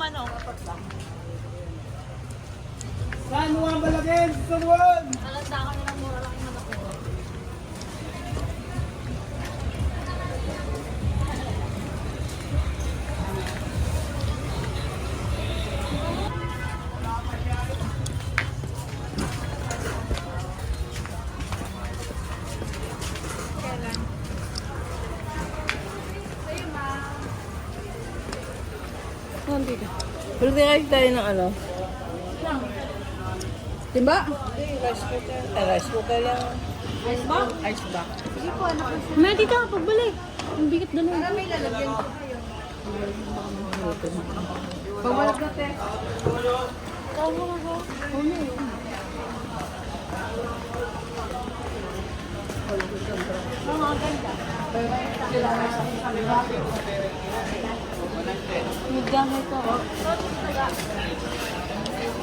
ano. Saan mo ang balagin? Sumunod! Alanda ka na ng mura lang yung manok ko. Nandito. Pero tingnan tayo ng ano. Diba? Rice cooker lang. Ice box? Ice box. May dito ka, pagbalik. Ang bigat na lang. May lalagyan ko kayo. Pagwalag na te. Tama na ko. Ano yun? Ang ganda. Magdamay ko.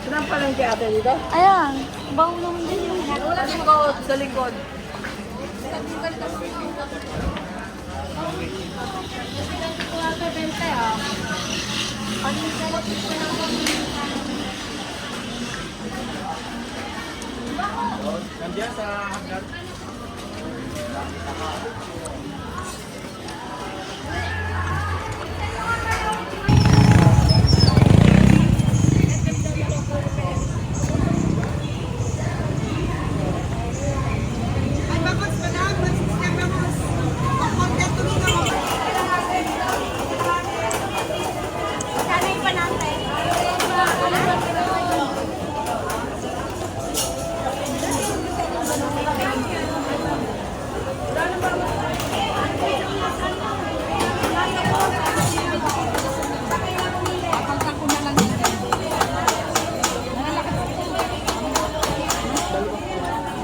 Saan pa lang kay ate dito? Ayan. Bago naman din yung Wala din ko sa likod. Nandiyan sa hagdan.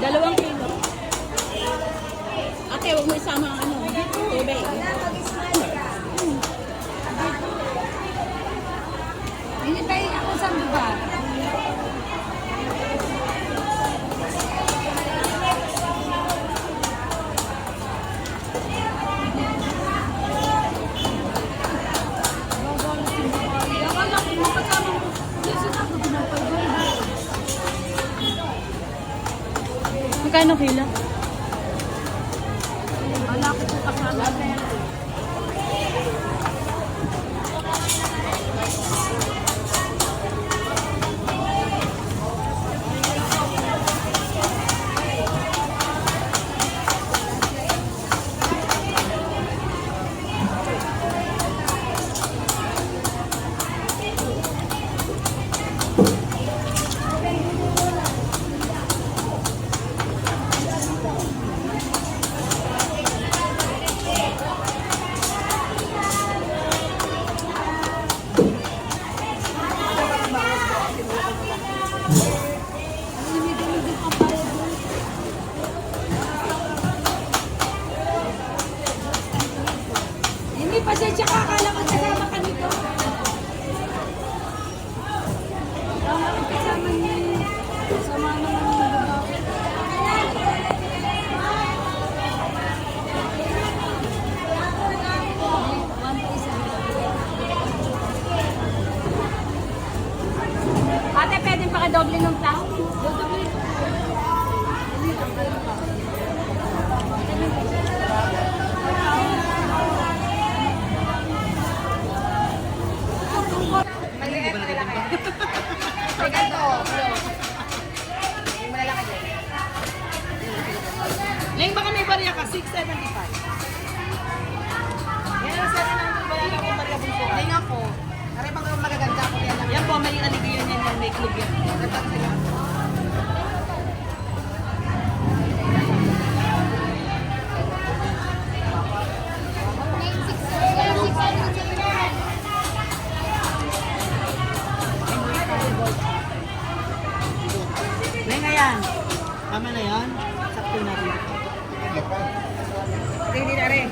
Dalawang kilo. Ate, huwag mo isama ang ano. Tubig. Hindi tayo ako sa ba? Magkano kilo? Wala ko po kasama. Hindi pa siya tsaka akala ko kasama ka nito. Tama ko kasama niya. Sama naman ng babae. Ate, pwede pakadoble ng tao? Doble. Ling, baka may barya ka, 675. Yan ang 700 ba lang akong barya bunso ka? Ling ako. Aray pag magaganda ko yan. Yan po, may aligayon yan yan, may club yan. Ling, ayan. Tama na yan. Sakto na rin. Ready na rin.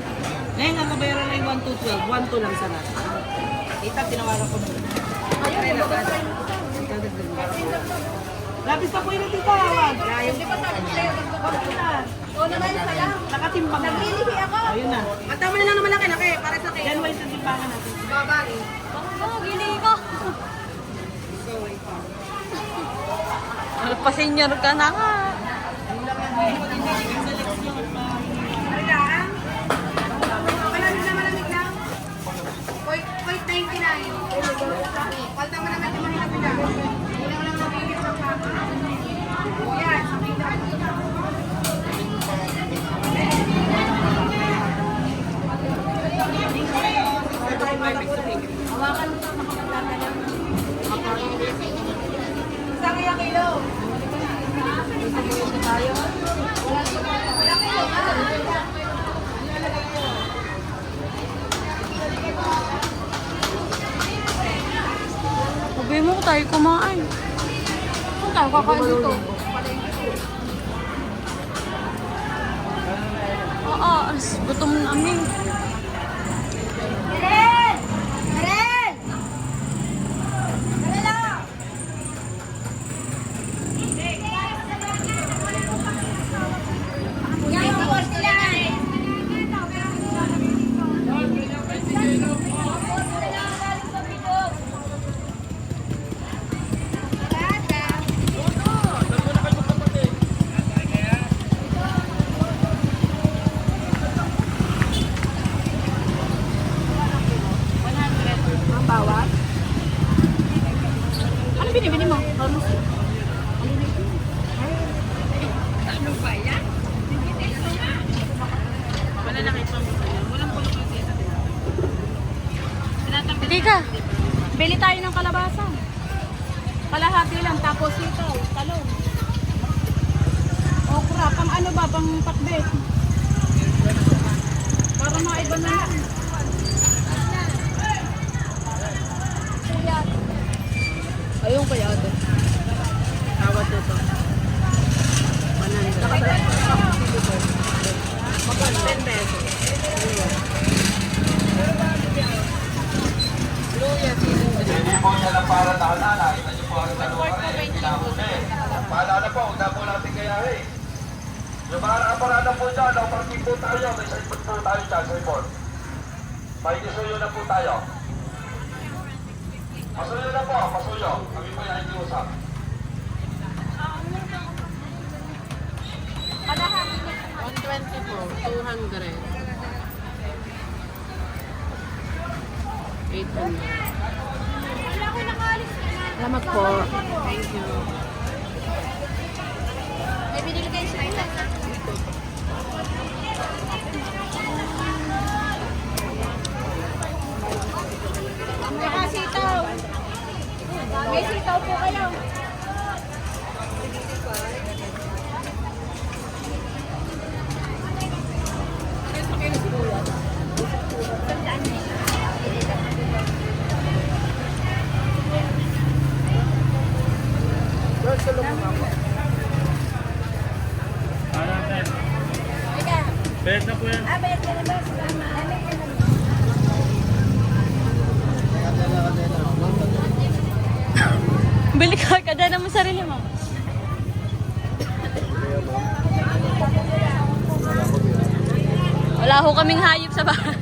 Ling, ang kabayaran na yung 1,212. 1,2 lang sana. Ita, tinawaran ko na. Ayun, Labis na po yun dito, hawag. Hindi pa sabi ko sa'yo. Oo naman, sayang. Nakatimbang na. Naglilihi ako. Ayun na. At tama na lang naman laki-laki para sa kayo. Yan, wait sa timbangan natin. Babari. Oh, gili ka. So, wait pa. Ano pa senior ka na nga. Malamig lang. Point 99. Palta mo naman yung mahirap na. Hindi lang nabigil sa papa. Yan, sabi na. Hawakan mo sa makapagdata lang. Isang kaya kilo. Tayo. Wala kilo. Sabi mo tayo kumain. Kung tayo kakain dito. Oo, gutom na kami. Karen! Karen! Karen lang! Yan, tapos nila. Ang bawat? Ano binibili mo? Ano ba yan? Wala lang ito. Walang pulo kasi sa Hindi ka. Bili tayo ng kalabasa. Kalahati lang, tapos ito, talong. Okra, pang ano ba, pang pakbet. Para maiba na lang. Ayun kaya ito. Tawad ito. 100. Magkano? 10 pesos. Luya, Hindi po siya lang para nakalala. Ito niyo po ang talungan eh. Paalala po, huwag na po natin gayahin. Yung mga nakaparada po dyan, parking po tayo. May signboard po tayo dyan, signboard. Pakikisuyo na po tayo. Pasuyo na po, pasuyo. Kami po yung nakikiusap. 120 po. 200. 800. Salamat po. Thank you. May binili kayo sa ito. Saka sitaw. May sitaw po kayo. Bet na po yan. Bayad ka na ba? Salamat. Bili ka kada mo sarili mo. Wala ho kaming hayop sa bahay.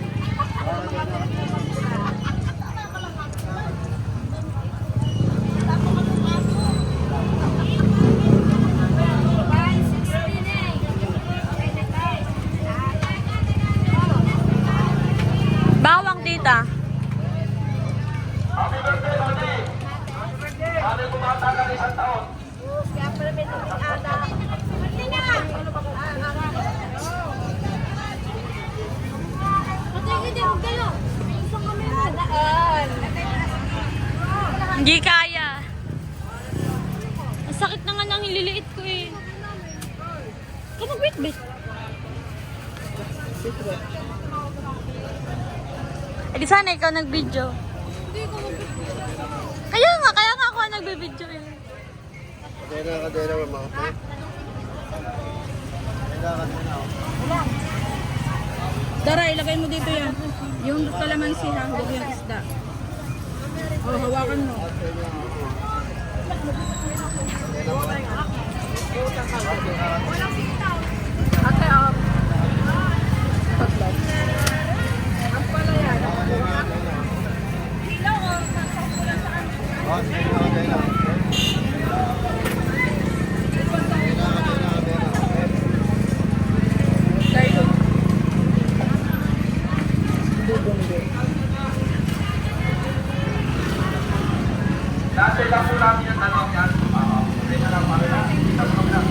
Bawang tita. Happy birthday, Mami! Mami, kumatagal isang taon. Kaya pala may ada. Hindi na! Hindi, huwag kayo. Isang kami nadaan. Hindi kaya. Ang sakit na nga nang ililiit ko eh. Kano bit-bit? Eh di sana ikaw nag-video. Kaya nga ako ang nagbe-video eh. Kadena mo mga kapit. Tara, ilagay mo dito yan. Yung kalamansi ha, huwag yung isda. O, hawakan mo. Ate, ang pala yan. Hilaw o, saan ko lang saan? Dati lang po namin yung tanong yan. Hindi na lang pala. Tanong na.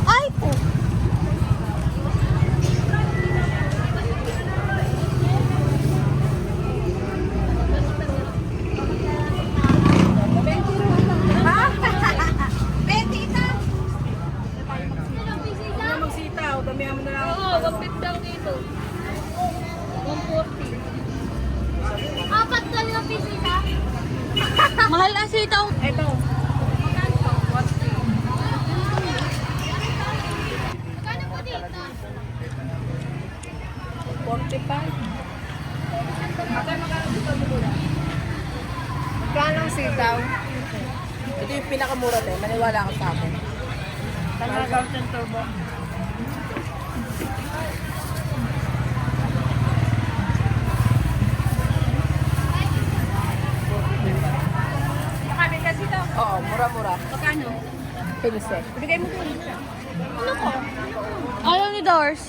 Ay po! Ano magsitaw? Damihan mo na lang. Oo, 150 daw dito. 140. Apat ka lang pisita. Mahal ang sitaw. Ito. Magkano po dito? 45. Magkano ang sitaw? Ito yung pinakamura din. Maniwala ka sa akin. Talagang turbo. Makabit ka sitaw? Oo, mura-mura. Magkano? 15. Bigay mo dun. Ano ko? Ayaw ni Doors.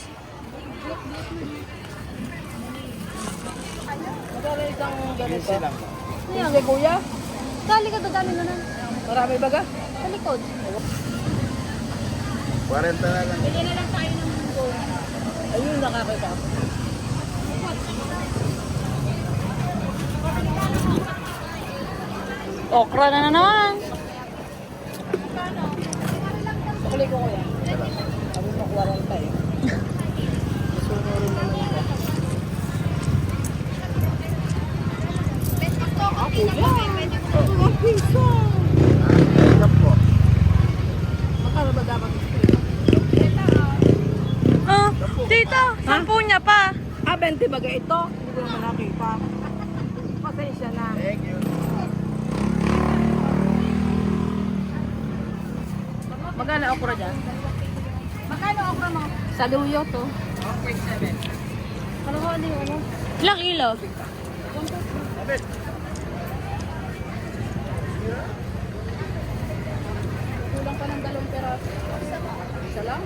Magkano isang ganito? Ayan. Sige kuya, Dali ka, dadami na lang. marami baga? Sa likod. 40 na lang. Bili na lang tayo ng munggo. Ayun, nakakita. Okra na naman. Sukli ko kuya. Sabi mo 40 eh. Sunurin naman ito. Ito po. Magkano ba dapat ito? Ah, tita, 10 niya pa. 20 baga ito. Hindi ko naman nakita. Pasensya na. Thank you. Magkano okra dyan? Magkano okra mo? Sa luyo to. Ano ko ano ano? Ilang kilo? Kulang pa ng 2 peraso. Isa lang?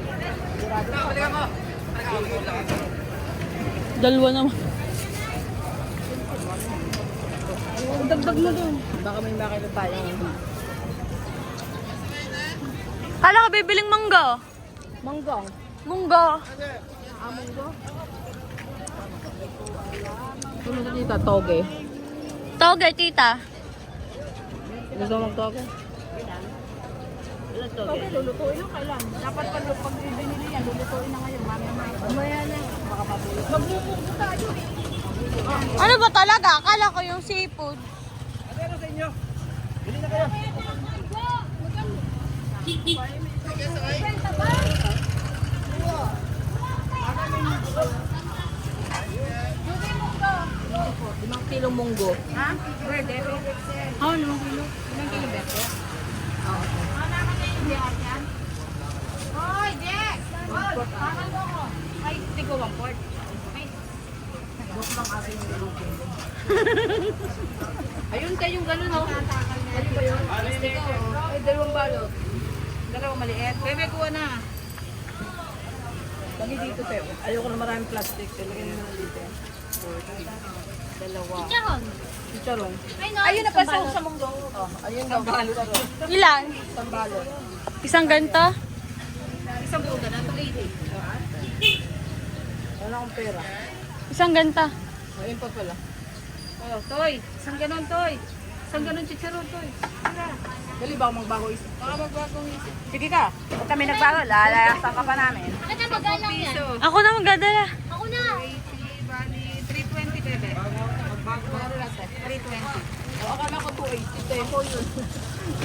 Dalawa naman. Dagdag mo dun. Baka may makita tayo. Kala ka bibiling mangga. Manggang. Munggo. Manggo. Ano sa dito? Toge. Toge, tita. Gusto mo magtoge? Toge, lulutuin lang kailan. Dapat pag binili yan, lulutuin na ngayon. Mamaya na. Baka patuloy. Magbubuko tayo. Ano ba talaga? Akala ko yung seafood. Ano sa inyo? Bili na kayo. Limang kilong munggo. Ha? Pwede. Oh, no. Limang kilong bete. Hoy, Jack! Ay, tigo 1/4. Ayun kayong gano'n, no? Ano ba yun? Ay, 2 balot. 2 maliit. Bebe, kuha na. Lagi dito, Pep. Ayoko na maraming plastic. Lagyan mo na dito. 2. Chicharon. Chicharon. Ay, no. Ayun na pa sa munggo. Oh, ayun na. Balot. Ilan? Isang balot. Isang ganito? Isang buga na, 280. Wala akong pera. Isang ganta. Ayun pa pala. Oh, Toy. Isang ganon, Toy. Isang ganon chicharon, Toy. Dali ba magbago isip? Baka magbago isip. Sige ka. Pag kami nagbago, lalayasan ka pa namin. Ano na magalang yan? Piso. Ako na magdadala. Ako na. 80, bali, 320 bebe. Magbago na rin 320. O, akala ko Uy, ito ko yun.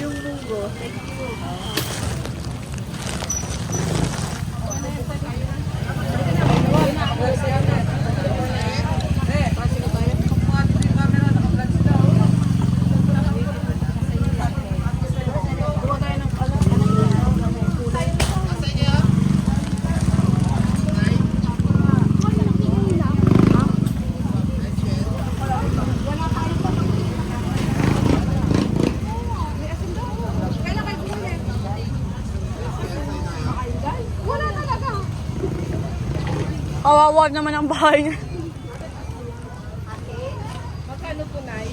Yung munggo. Thank you. Kawawa naman ang bahay niya. Magkano po, Nay?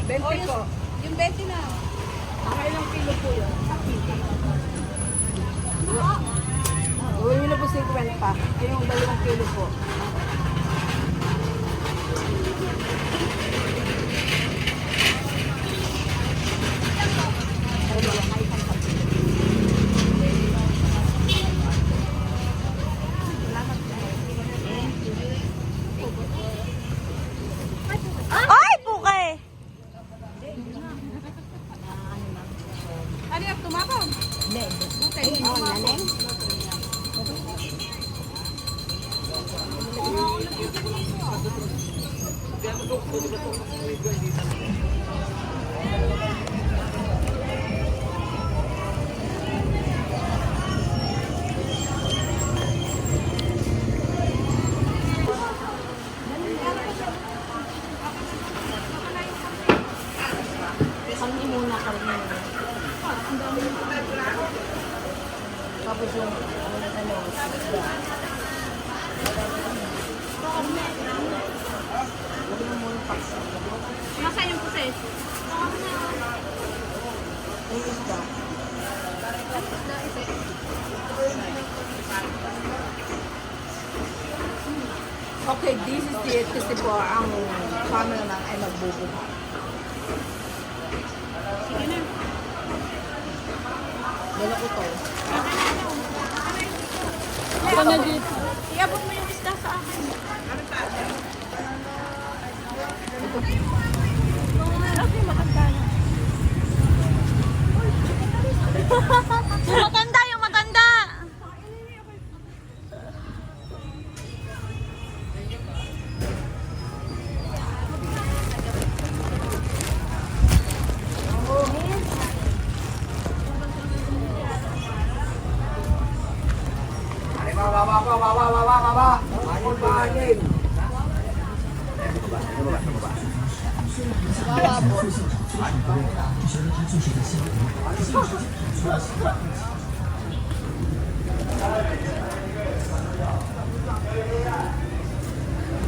20 po. Yung 20 na. Nakailang kilo po yun? Uwi nyo na po 50. Yung 2 kilo po. Ay, pukay! Ano yung tumapon? Hindi. Naneng? Kami muna kami. Tapos yung ano, Nasaan yung puses? yung isda. Okay, this is it kasi po ang camera lang ay magbubuha. Sige na. Dala ko to. Ito na dito. Iabot mo yung isda sa akin. Okay, matanda na. Yung matanda, yung matanda!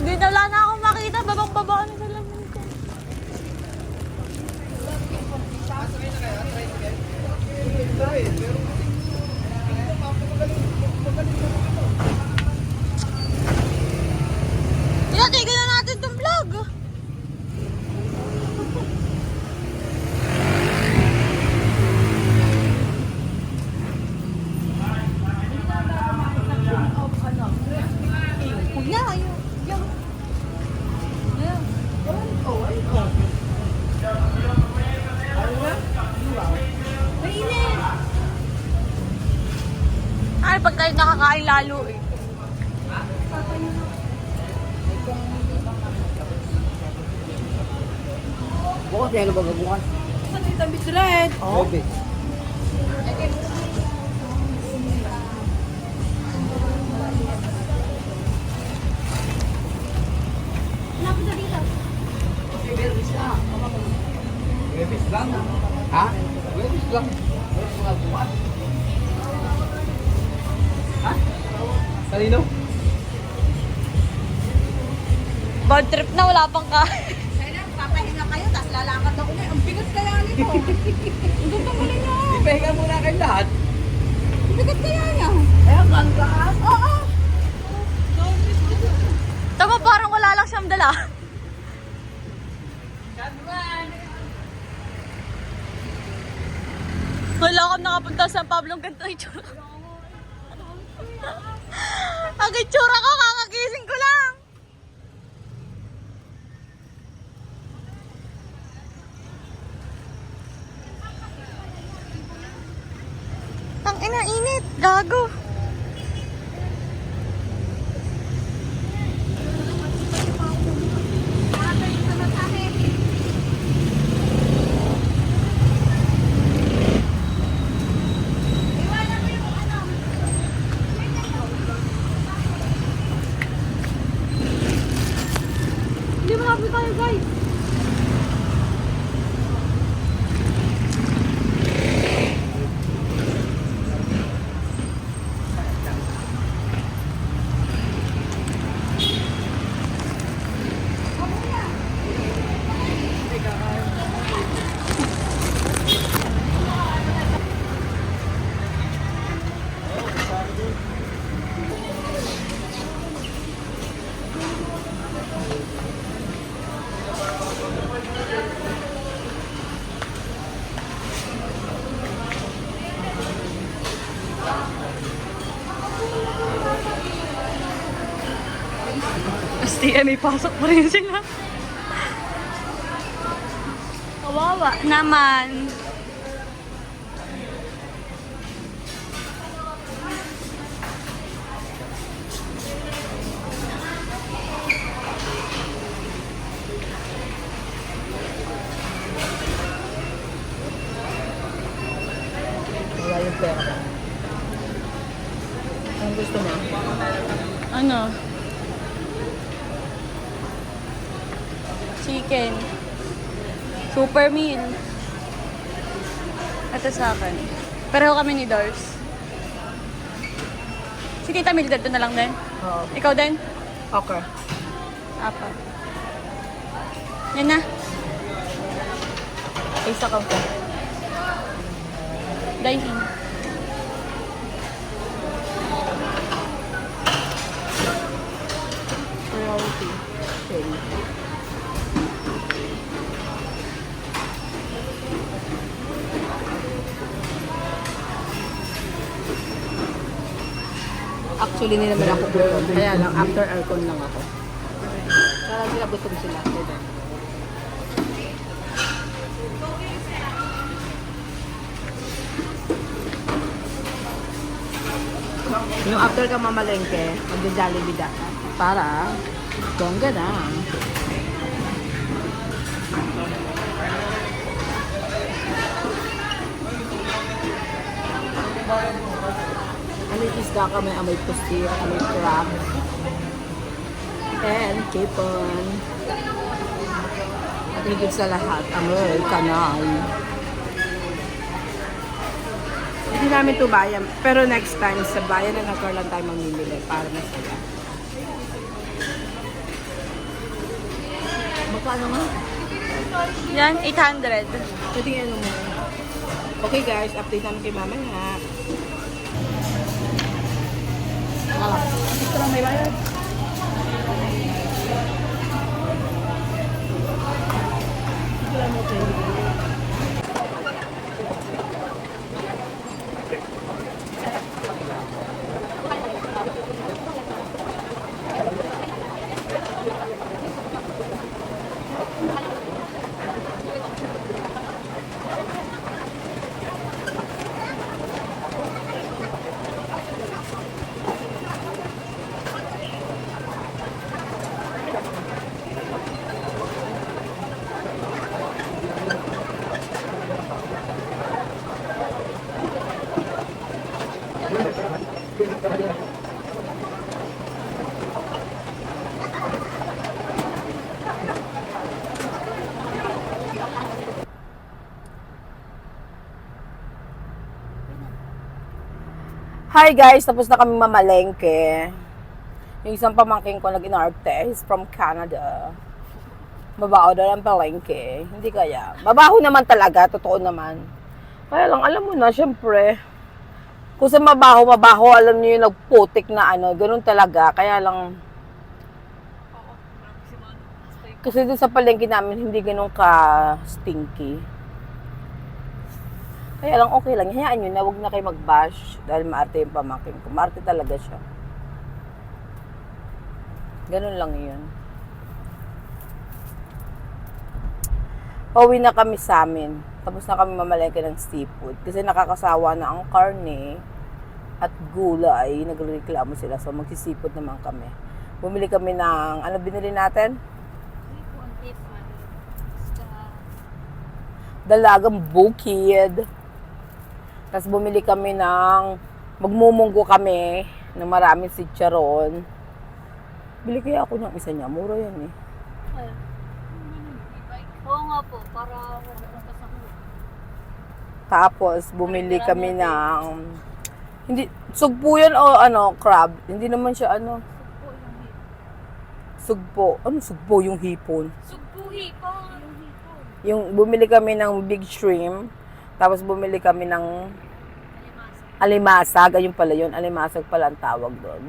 Hindi na wala na akong makita. Babang-baba na sa lamin ko. Tinatigil na natin itong vlog. Huwag na, ayaw. Ay, pag tayo nakakain lalo eh. Bukas yan, ano ba bukas? Ano yung tambit red? Okay. Webis lang. Ha? Webis lang. Webis mga buwan. Ha? Kanino? Bad trip na, wala pang kain. Kaya papahinga kayo, tapos lalakad ako na. Ang bigat kaya nito. Ang ganda mo na niya. Ipahinga muna kayo lahat. Ang bigat kaya niya. Eh, ang ganda. Oo. Tama, parang wala lang siyang dala. Wala akong nakapunta sa Pablo, ganito ang itsura. Ang itsura ko, kakagising ko lang. Ay, nainit. Gago. Hindi mo namin tayo, guys. STM, may pasok pa rin sila. Kawawa naman. Wala yung pera. Ang gusto mo? Ano? Chicken. Super meal. Ito sa akin. Pareho kami ni Dors. Si Tita Mildred, doon na lang din. Oo. Ikaw din? Okay. Apat. Yan na. Isa kang po. Dine in. Royalty. Okay. Actually, hindi naman ako gutom. Kaya lang, after aircon lang ako. Kaya sila gutom sila. Diba? Yung after ka mamalengke, magja-Jollibee ka. Para, bongga na. Amoy isda kami, amoy pusit, amoy crab. And capon. At higit sa lahat, amoy kanal. Hindi namin ito bayan. Pero next time, sa bayan na nagkaroon tayo mamimili para masaya. Magkano nga? Yan, 800. Pwede nga ano mo. Okay guys, update namin kay mama nga. Ito lang may bayad. Ito lang mo kayo. Hi guys, tapos na kami mamalengke. Yung isang pamangking ko nag-inarte is from Canada. Mabaho daw ang palengke. Hindi kaya. Mabaho naman talaga, totoo naman. Kaya lang, alam mo na, syempre. Kung sa mabaho, alam niyo yung nagputik na ano, ganun talaga. Kaya lang, kasi dun sa palengke namin, hindi ganun ka-stinky. Kaya lang, okay lang. Hayaan nyo na, huwag na kayo mag-bash dahil maarte yung pamangkin ko. Maarte talaga siya. Ganun lang yun. Pauwi na kami sa amin. Tapos na kami mamalengke ng seafood. Kasi nakakasawa na ang karne at gulay. Nagreklamo sila. So, magsi-seafood naman kami. Bumili kami ng, ano binili natin? Dalagang bukid. Tapos bumili kami ng, magmumunggo kami ng maraming sitcharon. Bili kaya ako ng isa niya. Mura yan eh. Oo nga po, para wala sa sahod. Tapos, bumili kami ng, hindi, sugpo yan o ano, crab. Hindi naman siya ano, sugpo. Ano sugpo yung hipon? Sugpuhi po. Yung bumili kami ng big shrimp. Tapos bumili kami ng alimasag. Ayun pala yun. Alimasag pala ang tawag doon.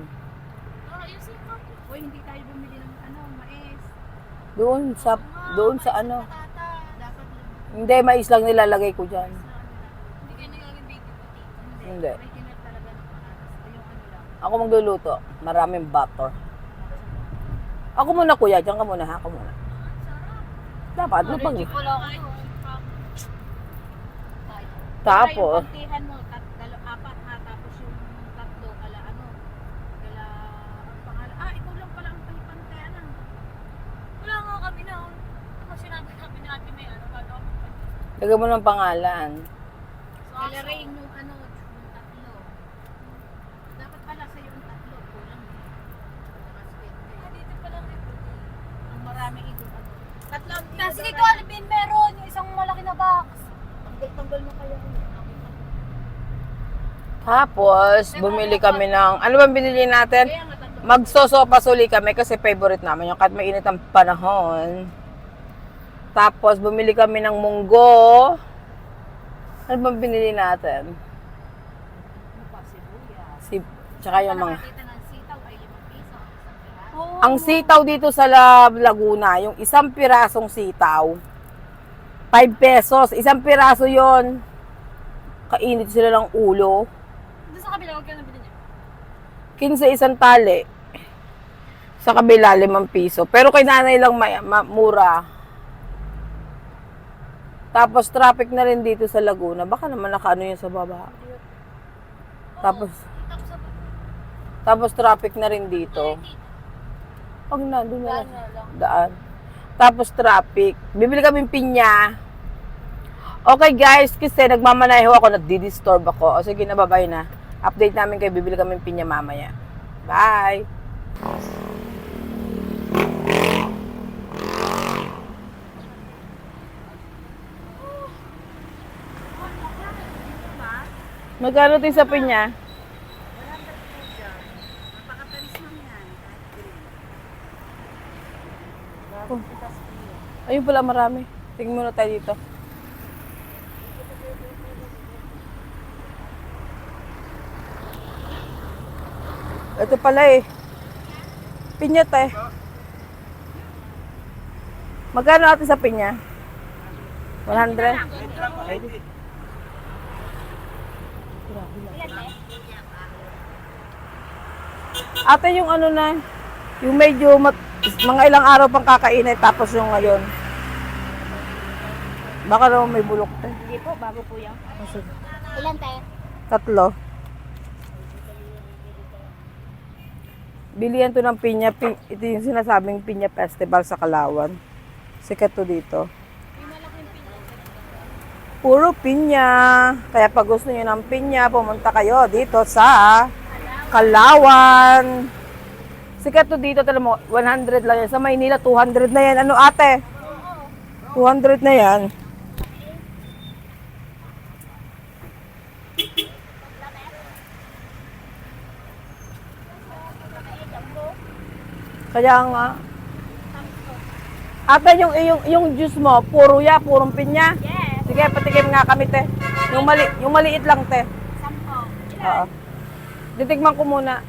Yung singkap. Uy, hindi tayo bumili ng mais. Doon sa ano. Patata. Dapat Hindi, mais lang nilalagay ko dyan. Hindi kayo nagagawin baby potato. Hindi. may tinat talaga ng patatas. Ay, yung ano lang. Ako magluluto. Maraming butter. Ako muna kuya. Diyan ka muna ha. Ako muna. Dapat. Mapag... Allergic wala ako. Tapos. Yung kontihan mo, apat ha, tapos yung tatlo, kala ano, kala, ang pangalan, ikaw lang pala ang pahipantaya na. Wala nga kami na. Kasi sinabi namin natin may ano. Lagay mo ng pangalan. Kala Rain yung ano, yung tatlo. Dapat pala sa yung tatlo, kulang eh. Dito pala rin. Ang marami ito, ano. Tatlo ang Kasi dito Alvin meron. Yung isang malaki na box. tanggal mo kayo. Tapos, bumili kami ng, ano bang binili natin? Kaya nga tatlo. Magsosopasuli kami kasi favorite namin yung kahit mainit ang panahon. Tapos, bumili kami ng munggo. Ano bang binili natin? Tsaka yung mga... Nakakita ng sitaw ay 5 piso. Isang piraso. Oo. Ang sitaw dito sa Laguna, yung isang pirasong sitaw, 5 pesos. Isang piraso yon. Kainit sila ng ulo. Doon sa kabila, huwag ka na binili. 15 isang tali. Sa kabila, 5 piso. Pero kay nanay lang mura. Tapos traffic na rin dito sa Laguna. Baka naman nakaano yun sa baba. Tapos traffic na rin dito. Pag nandun na lang. Daan. Tapos traffic. Bibili kaming pinya. Okay guys, kasi nagmamanahe ako, nagdi-disturb ako. O sige na, bye-bye na. Update namin kayo, bibili kaming pinya mamaya. Bye! Magkano ito sa pinya? Napakatalis lang yan. Ayun pala marami. Tingin muna tayo dito. Ito pala eh. Pinya eh. Magkano natin sa pinya? 100? Ate yung ano na, yung medyo mga ilang araw pang kakainay tapos yung ngayon. Baka naman may bulok tayo. Hindi po, bago po yan. Sige. Ilan tayo? 3. Bilihan to ng pinya. Ito yung sinasabing pinya festival sa Kalawan. Sikat to dito. Puro pinya. Kaya pag gusto niyo ng pinya, pumunta kayo dito sa Kalawan. Sikat to dito, tala mo, 100 lang yan. Sa Maynila, 200 na yan. Ano ate? 200 na yan. Kaya nga. Ate, yung juice mo, puro purong pinya. Yes. Sige, patikim nga kami, te. Yung maliit lang, te. 10. Oo. Titikman ko muna.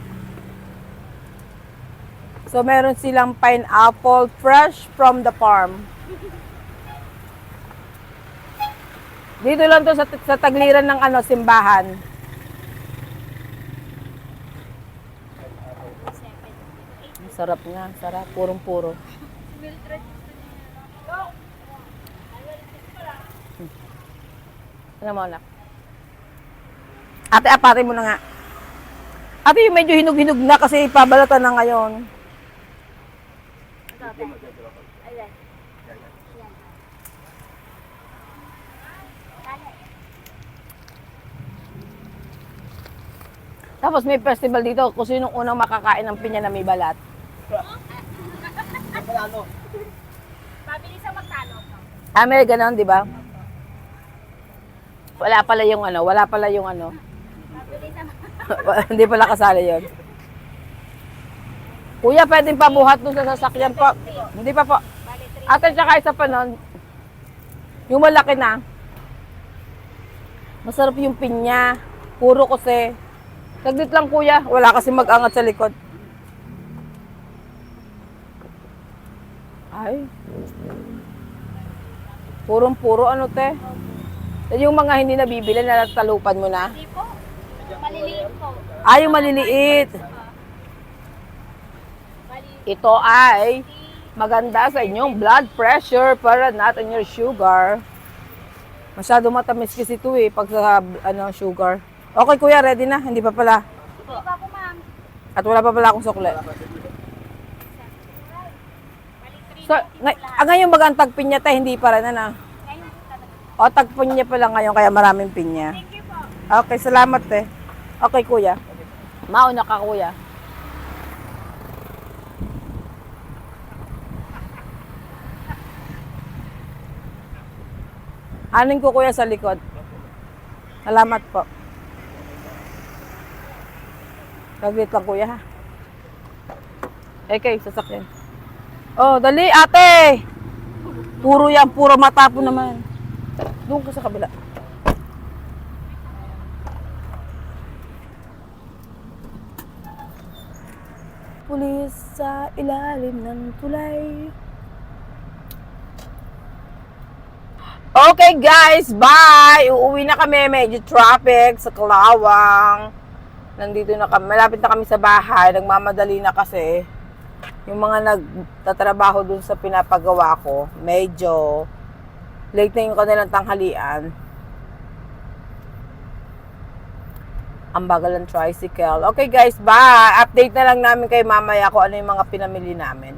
So, meron silang pineapple fresh from the farm. Dito lang to sa tagliran ng simbahan. Sarap nga, sarap. Purong-puro. Ano mo, anak? Ate, apate mo na nga. Ate, yung medyo hinog-hinog na kasi ipabalatan na ngayon. Ayan. Tapos may festival dito kung sino unang makakain ng pinya na may balat. Pabilis ang magtalo. Ah, may ganon, di ba? Wala pala yung ano. Pabilis ang Hindi pala kasali yon. Kuya, pwedeng pabuhat doon sa sasakyan po. Hindi pa po. Ate, tsaka isa pa nun. Yung malaki na. Masarap yung pinya. Puro kasi. Saglit lang kuya. Wala kasi mag-angat sa likod. Ay. Purong-puro ano te. Yan yung mga hindi nabibili na natalupan mo na. Hindi po. Maliliit po. Ay, yung maliliit. Ito ay maganda sa inyong blood pressure para natin your sugar. Masyado matamis kasi ito eh, pag sa sugar. Okay kuya, ready na? Hindi pa pala. Hindi pa po, ma'am. At wala pa pala akong sukle. So, ngayon bagang tagpinya tayo, hindi pa rin na. Ngayon po talaga. O, tagpinya pa lang ngayon, kaya maraming pinya. Thank you po. Okay, salamat eh. Okay kuya. Mauna ka kuya. Anin ko kuya sa likod. Salamat po. Saglit lang kuya ha. Okay, sasakyan. Oh, dali ate! Puro yan, puro matapo naman. Doon ka sa kabila. Pulis sa ilalim ng tulay. Okay guys, bye! Uuwi na kami, medyo traffic sa Kalawang. Nandito na kami, malapit na kami sa bahay, nagmamadali na kasi. Yung mga nagtatrabaho dun sa pinapagawa ko, medyo late na yung kanilang tanghalian. Ang bagal ng tricycle. Okay guys, bye! Update na lang namin kay mamaya kung ano yung mga pinamili namin.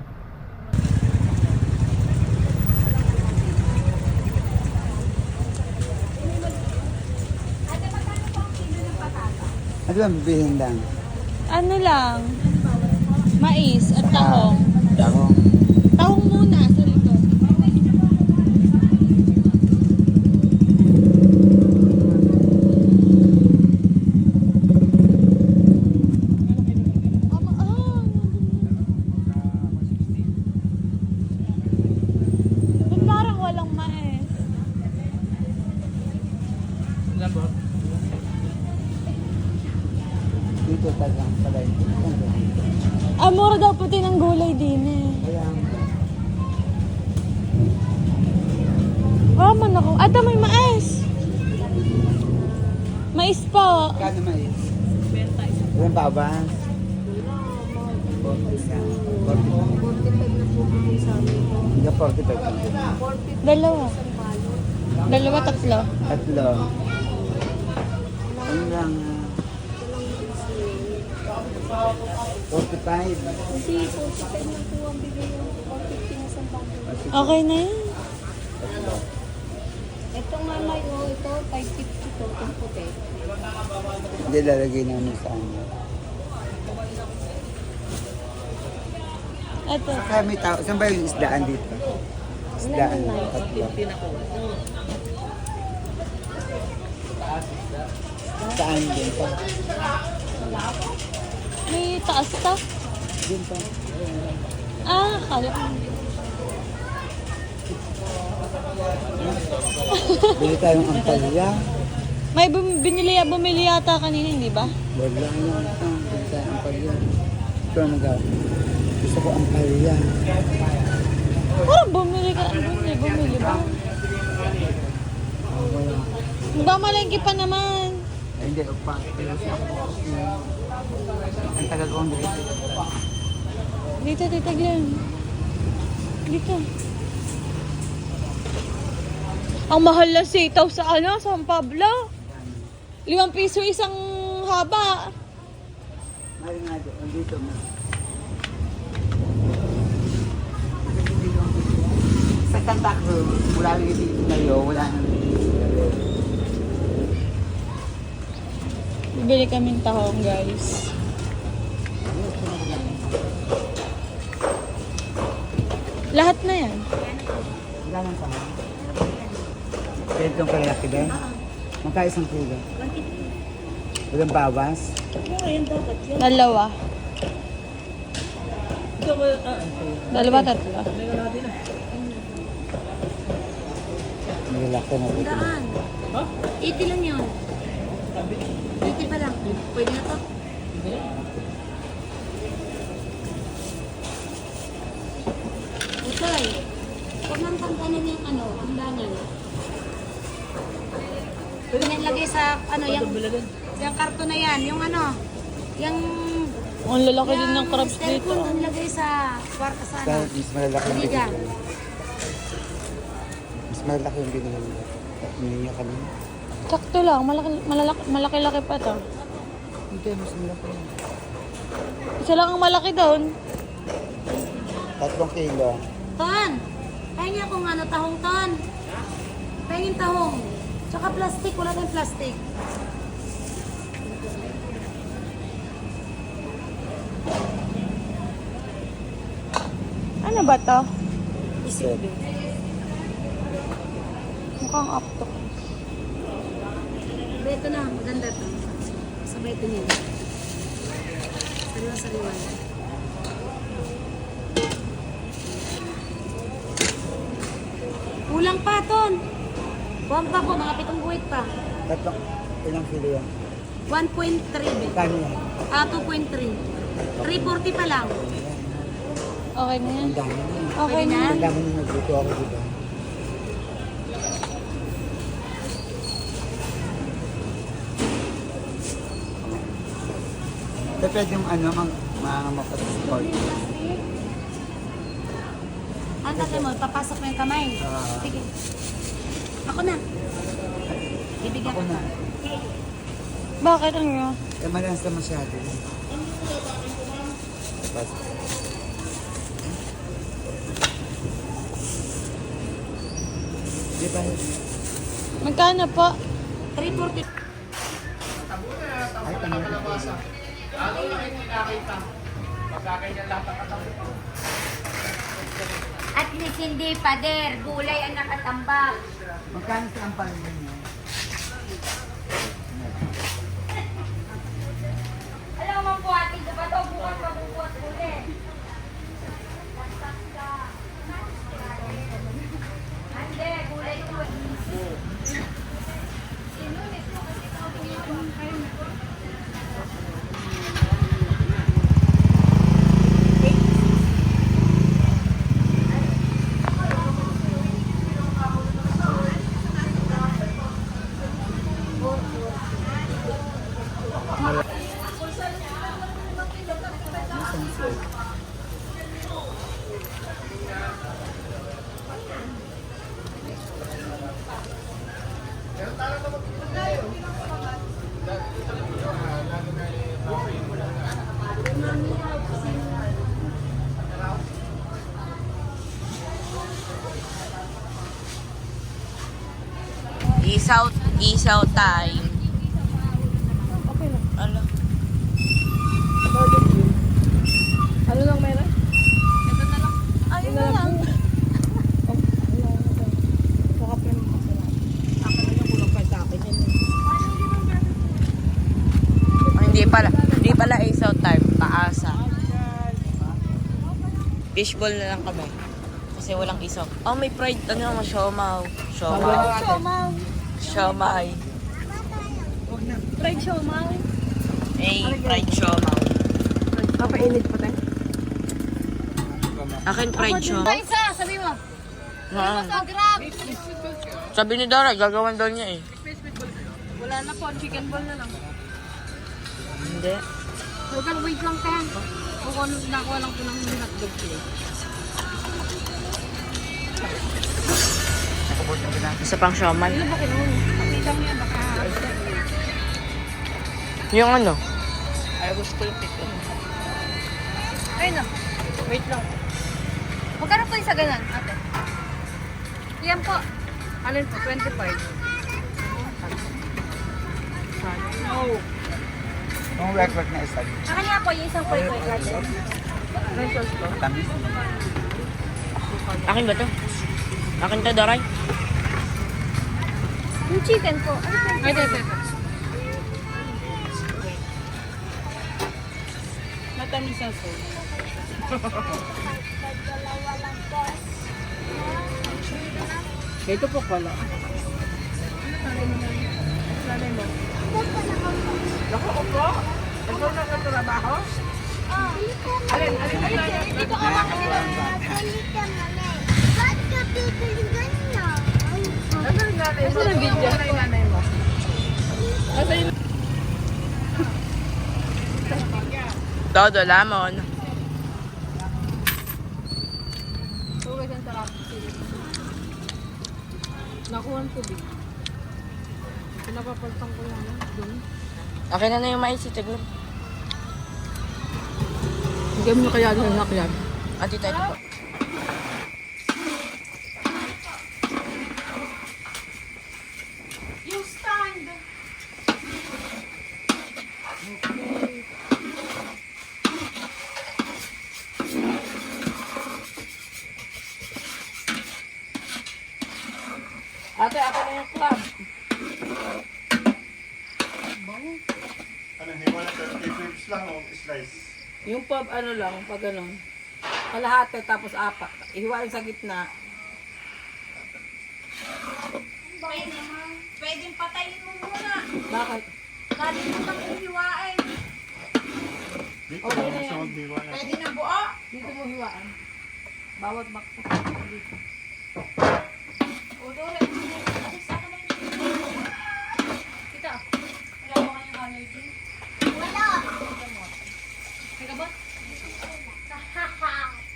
Ano ba bibihin lang? Ano lang? Mais at tahong. Ako. Tahong muna sa likod. Ba't parang walang mais? Dito tagang pala yung Ah, mura daw puti ng gulay din eh. kaya Oh, man ako. Ito may mais. Mais po. kano mais? Ilan pa ba? 45. Dalawa. Dalawa, tatlo. Tatlo. Ano lang? 45. Okay na yun. Ito nga may ito, 550 to, itong puti. Hindi lalagay namin sa ano. Ito. Kaya may tao. Saan ba yung isdaan dito? Isdaan. Tatlo. Saan din pa? May taas ta. Din pa. Ah, kala ko. Bili tayong ampalya. May bumili yata kanina, hindi ba? Wala yun. Bili tayong ampalya. Ito ang gusto ko ampalya. Parang bumili ba? Ba malengke pa naman. Ay, hindi. Upa. Ang tagal ko ang dito. Dito, tita Glenn. Dito. Ang mahal na sitaw sa San Pablo. 5 piso isang haba. Mahal nga doon. Andito na. Sa Santa Cruz, mula rin dito ngayon, wala nang Bibili kaming tahong, guys. Lahat na yan. wala nang sama. Pwede itong kalaki ba? Magka isang kilo. Walang bawas. Dalawa. Dalawa, tatlo. Nilalaki na ito. 80 lang yun. 80 pa lang. Pwede na to. Utay. Huwag nang tangganan yung undangan. Pinalagay sa yung karton na yan. Yung yung Ang lalaki din ng crabs dito. styrofoam nilagay sa kwarta sa Mas malalaki yung Liga. binili. Mas malalaki yung binili nila. Hindi niya kami. Sakto lang. Malaki-laki pa to. Hindi, mas malaki. Isa lang ang malaki doon. 3 kilo. Ton! Pahingi akong tahong ton. Pahingin tahong. Tsaka plastic. Wala tayong plastic. Ano ba to? Isip. Mukhang apto. Beto na. Maganda to. Sabay ito niya. Sariwa-sariwa. Kulang pa, Ton. Buwan pa po. Mga 7 buwit pa. 3, ilang kilo yan? 1.3. Kano yan? 2.3. 340 pa lang. Okay na yan. Ang dami na. Okay na. Ang dami na nagluto ako, diba? Pwede yung mga mapag-sport. Ang tatay mo, papasok na yung kamay. Sige. Ako na. Bibigyan Ako ko na. Bakit ang yun? Eh, malansa masyado. Tapos, di ba? Magkano po? 340. Ay, tanong ko. At least hindi pader. Gulay ang nakatambak. Magkano sa ampal ninyo? Alam mo po atin, diba ito? Bukas mabubuhat ulit. Hindi, gulay ko. Isaw time. Okay na. Ano? Ano lang meron? Ayun na lang. Baka pa naman kasi lang. Akin na yung kulang pa sa akin yun. Hindi pala isaw time. Paasa. Fishball na lang kami. Kasi walang isaw. Oh, may fried, siomaw. Siomay. Fried siomay. Fried siomaw. Kapainit pa tayo. Akin fried siomaw. Isa, sabi mo. Ha? Grab. Sabi ni Dora, gagawan daw niya eh. Wala na po, chicken ball na lang. Hindi. Huwag wait lang ka. Nakuha lang po ng hotdog plate. Ubusin ko na. Isa pang siomay. Yung ano? Ay, gusto ko yung pito. Ay na. Wait lang. Magkano po yung sa ganun, ate? Yan po. Alin po? 25. Yung record na isa. Akin nga po yung isang koy-koy garden. Tamis. Akin ba to? Akin to, Daray. Yung chicken po. Ay, ito. Matamis ang sauce. Ito po pala. Naku, upo. Ito na ka trabaho? Alin? Dito ka lang. Ano yung nanay mo? Ano yung nanay mo? Todo lamon. Nakuha ang tubig. Pinapapaltang ko lang doon. Akin na yung mais, tignan. Hindi mo kaya nanak yan. Ati tayo po. Ate, ako na yung club. Ano, hindi mo na 30 cubes lang o slice? Yung pag ano lang, pag ganun. Kalahati tapos apat. Ihiwain sa gitna. Pwedeng patayin mo muna. Bakit? Dali mo nang ihiwain. Dito, Okay na gusto yan. magdiwa yan. Pwede na buo. Dito mo hiwaan. Bawat bakto. Dito. O, Dore. Alis ako na yung kita. Wala ba kayong allergy? Wala. May kabot?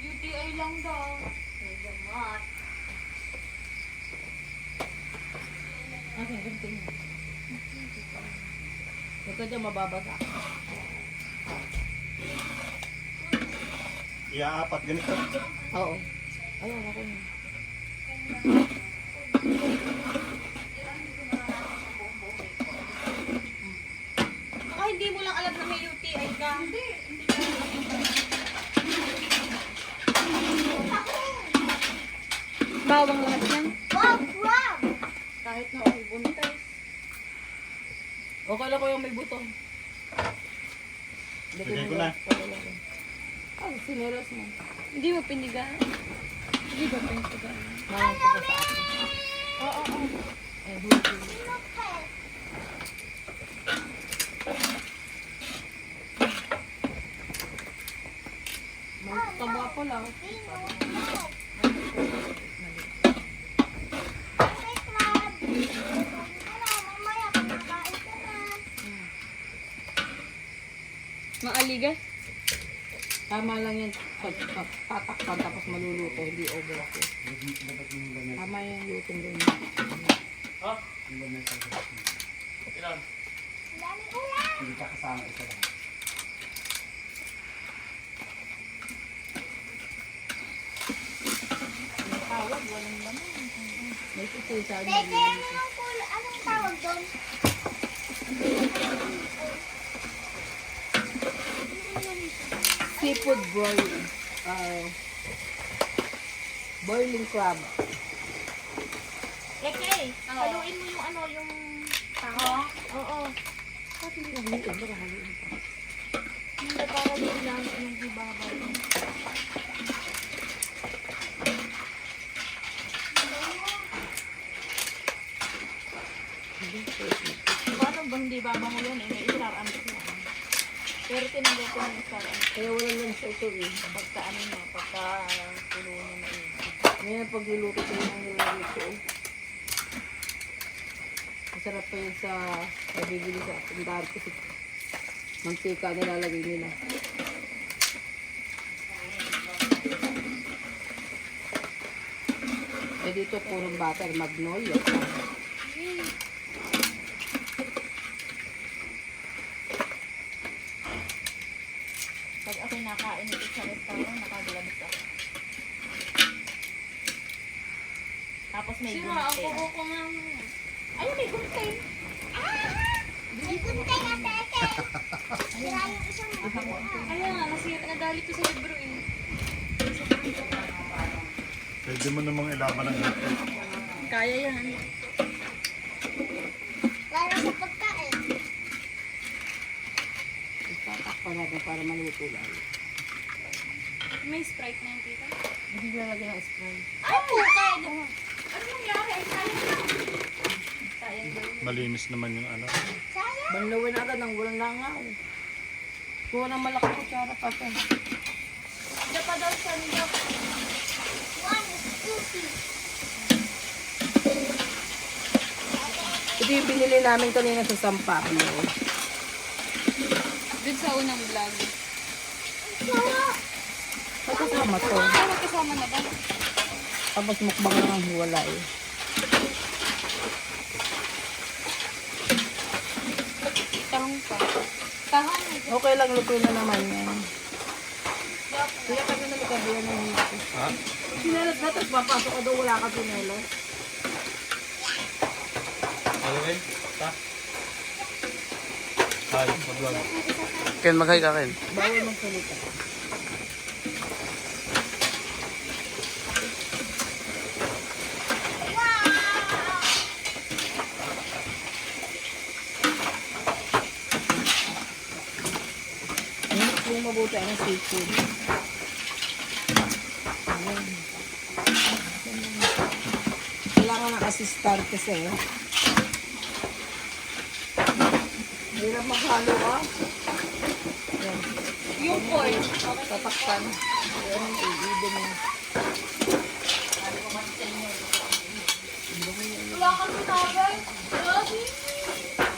UTI lang daw. May gamot. Okay, ganting mo. Huwag ka dyan mababasa. Iaapat, ganito. Oo. Ayun, ako na. Baka hindi mo lang alam na may UTI ka. Hindi. Bawang lahat yan. Kahit na ako buntis. Okay lang ko yung may buto. Bigay ko na. Ah, sinelas mo. Hindi mo pinigaan. Hindi ba pinigaan? Malang ko pa sa akin. Oo. Eh, huli. May taba ko lang. Maaliga? Tama lang yan. Tatakpan tapos maluluto. Hindi overcook. Tama yung lutong doon. Hindi ka kasama isa lang. May sisisa. Anong tawag doon? Seafood boiling. Boiling crab. Okay. Haluin mo yung ano, yung taho. Oo. Hindi na haluin. Baka haluin pa. Hindi para din lang yung ibabaw. Paano ba hindi babango yan eh? May isaraan ko yan. Pero tinanggal ko ng isaraan. Kaya wala lang sa ito eh. Pagka ano na, pagka pulo na na eh. Ngayon pagluluto ko yung nilalagay ko. Masarap pa yun sa nabibili sa tindahan kasi mantika nilalagay nila. Eh dito puro butter magnolia. Pag ako nakain ito sa restaurant, nakagalabas ako. Tapos may gunting. Sira, ang kuko ko nga. Ay, may gunting. Kaya nga, nasira, nadali ko sa libro eh. Pwede mo namang ilaban ng hapon. Kaya yan. Tatakpan natin para maluto lang. May Sprite na yung tita. Hindi lalagyan ng spray. Ay, pukay! Ano nangyari? Sayang daw. Malinis naman yung ano. Banlawin agad ng walang langaw. Kuha ng malaki kutsara pa ito. Hindi pa daw sandok. Ito yung binili namin kanina sa San Pablo. Dun sa unang vlog. Ay, kasama to. Pero kasama na ba? Tapos mukbang lang ang hiwalay. Tahong pa. Tahong. Okay lang, luto na naman yan. Kaya kami nagkabihan ng hindi. Ha? Sinelas na, tapos papasok ka doon, wala ka sinelas. Alawin? Ta? Hi, mag-vlog. Ken, mag-hi ka, Ken. Bawal magsalita. Yung mabuti ang seafood. Ayan. Kailangan ng assistant kasi. Hirap maghalo ah. Ayan. Yung pork. Tatakpan. Ayan ang ibigin mo. Wala kang sinabay.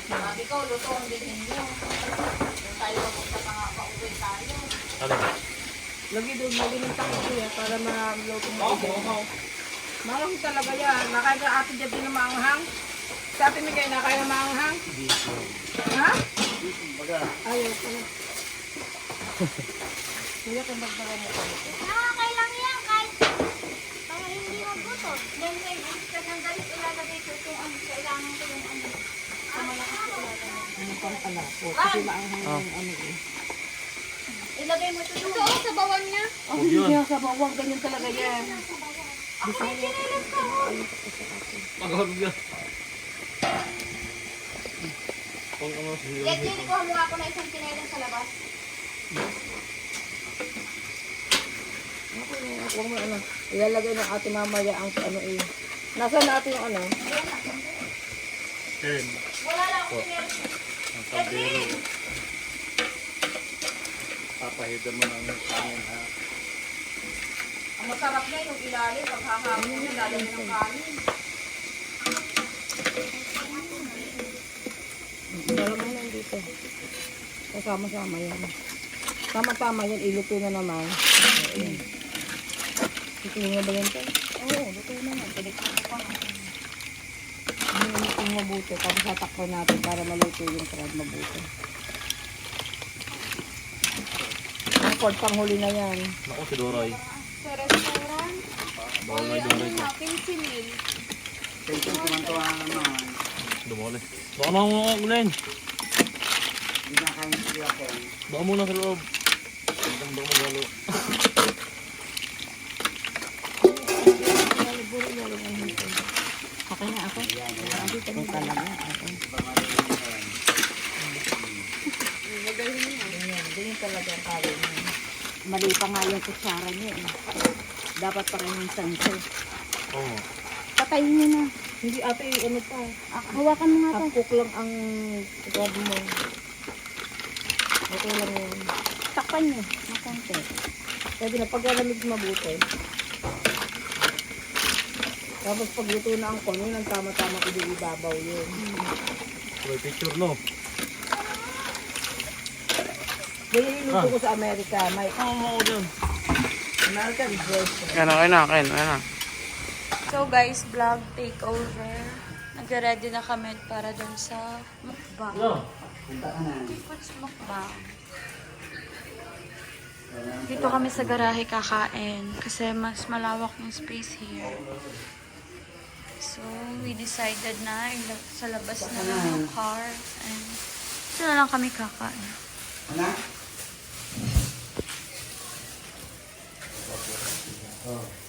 Sabi ko, luto ang din ninyo. Doon tayo mapunta pa nga pa uwi tayo. Lagi doon, lagi ng takot kuya para ma-loto mo. Marami talaga yan. Nakain ka ate dyan din na maanghang. Sa atin may kayo nakain na maanghang. Ha? Baga. Ayaw ko na. Kuya, kung magdaga mo ka ito. Nakakailang yan kahit para hindi mabuto. Then may isip ng galit ilalagay ko kung ano kailangan ko yung ano. Sa malaki ko ilalagay. Ano pang palapo? Kasi maanghang yung ano eh. Ilagay mo ito doon. Ito, sa bawang niya. Oh, hindi kaya sa bawang. Ganyan talaga yan. Ay, kinilis ka mo. Get yun, ikuha mo ako na isang kinilis sa labas. Huwag mo ano. Ilalagay ng ate mamaya ang ano eh. Nasaan natin yung ano? Ken. Wala lang ako kinilis. Ang tabero. Papahida mo ng kanin ha. Ang masarap niya yung ilalim. Paghahapon yung ilalim ng kanin. Dala mo lang dito. Kasama-sama yan. Tama-tama yan. Iluto na naman. Ayan. Luto na ba yan ito? Oo, luto na naman. Pinikita pa. Iluto mabuti. Tapos tatakpan natin para maluto yung crab mabuti. Ang cord panghuli na yan. Naku, si Doray. Sa restaurant. Bawal na Doray ko. Pinsinil. Dumole. Baka na mga kunin. Baka muna sa loob. Hanggang baka magalo. Okay na ako. Dito mo talaga. Ganyan talaga ang kawin niya. Mali pa nga yung kutsara niya eh. Dapat pa rin yung sanso. Oo. Patayin niyo na. Hindi ate, ano pa. Hawakan mo nga to. Half cook lang ang crab mo. Okay lang yun. Takpan niyo. Makonte. Pwede na paglalamig mabuti. Tapos pagluto na ang kon, yun ang tama-tama ibabaw yun. May picture no? Ganyan yung luto ko sa Amerika. May Oo, ako dyan. American version. Ken, okay na, Ken. Okay na. So guys, vlog takeover. Nagre-ready na kami para dun sa mukbang. Punta ka na. What's mukbang? Dito kami sa garahe kakain kasi mas malawak yung space here. So, we decided na sa labas na lang yung car and dito na lang kami kakain. Ano? Oh.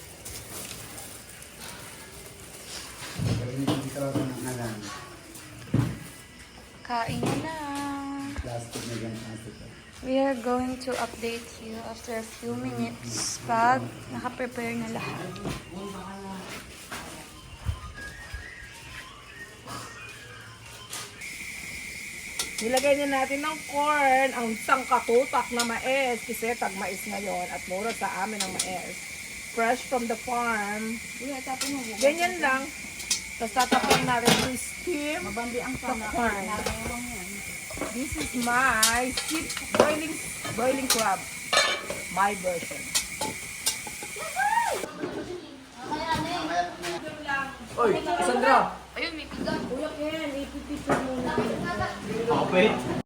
Hindi ka ng alam. Kain na lang. Plastic na ganyan plastic. We are going to update you after a few minutes pag naka-prepare na lahat. Nilagay na natin ng corn, ang isang katutak na mais, kasi tag-mais ngayon at mura sa amin ang mais. Fresh from the farm. Ganyan lang. Tapos tatapin natin yung steam the corn. This is my boiling crab. My version. Oy, Sandra! Ayun, may pizza. Kuya Ken, ipipicture muna. Kapit!